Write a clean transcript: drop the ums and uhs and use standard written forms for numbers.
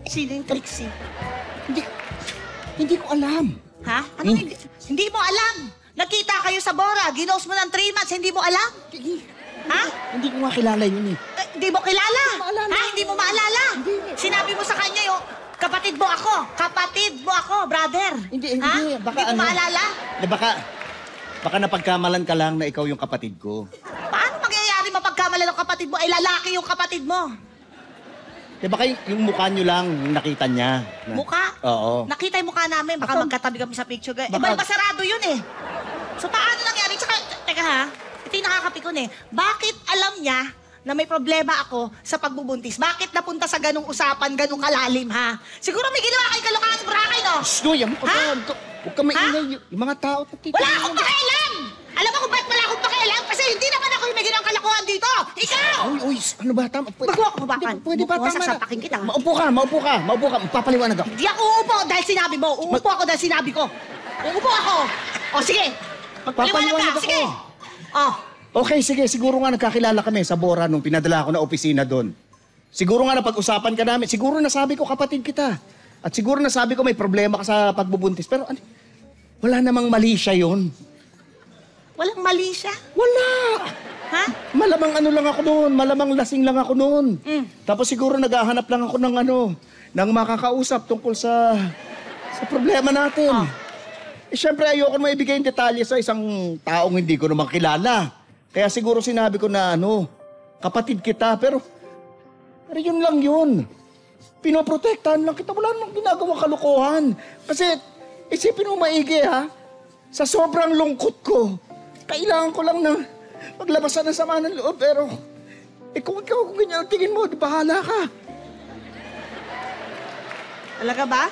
Sino yung Trixie? Hindi ko alam. Ha? Ano hindi mo alam? Nakita kayo sa Bora, ginos mo ng 3 months, hindi mo alam? Ha? Hindi ko nga kilala yun eh. Hindi mo kilala? Maalala. Ha? Hindi mo maalala? Sinabi mo sa kanya yung kapatid mo ako. Kapatid mo ako, brother. Hindi. Ha? Baka hindi mo maalala? Baka napagkamalan ka lang na ikaw yung kapatid ko. Paano mangyayari mapagkamalan ng kapatid mo? Ay, lalaki yung kapatid mo. Baka yung mukha nyo lang, yung nakita niya. Mukha? Oo. Nakita yung mukha namin, baka magkatabi kami sa picture. Baka- Sarado yun eh. So paano nangyari? Tsaka, teka ha, ito yung nakakapikon eh. Bakit alam niya na may problema ako sa pagbubuntis? Bakit napunta sa ganung usapan, ganung kalalim ha? Siguro may ginawa kayong kalokohan sa Boracay, no? Shh, yan mo Ha? Huwag ka maingay. Yung mga tao, Wala akong pakialam! Alam mo kung ba't wala akong pakialam? Kasi hindi naman ako yung may ginawang kalokohan dito! Ikaw! Uy, ano ba? Tama. Bago ako mabakan. Pwede ba? Tama na. Sasapakin kita. Maupo ka. Magpapaliwanag ako. Hindi ako uupo dahil sinabi mo. Uupo ako dahil sinabi ko. Uupo ako. O sige. Magpapaliwanag ako. Sige. Oh. Okay, sige. Siguro nga nagkakilala kami sa Bora nung pinadala ko na opisina doon. Siguro nga napag-usapan ka namin. Siguro nasabi ko kapatid kita. At siguro nasabi ko may problema ka sa pagbubuntis. Pero wala namang mali siya yun. Walang mali siya? Wala! Ha? Malamang lang ako noon. Malamang lasing lang ako noon. Tapos siguro naghahanap lang ako ng makakausap tungkol sa problema natin. Siyempre, ayoko na maibigay yung detalye sa isang taong hindi ko naman kilala. Kaya siguro sinabi ko na kapatid kita. Pero yun lang yun. Pinoprotektahan lang kita. Wala namang ginagawang kalokohan. Kasi isipin mo maigi ha. Sa sobrang lungkot ko, kailangan ko lang na maglabasan ng sama ng loob. Pero kung ganyan ang tingin mo, bahala ka. Talaga ba?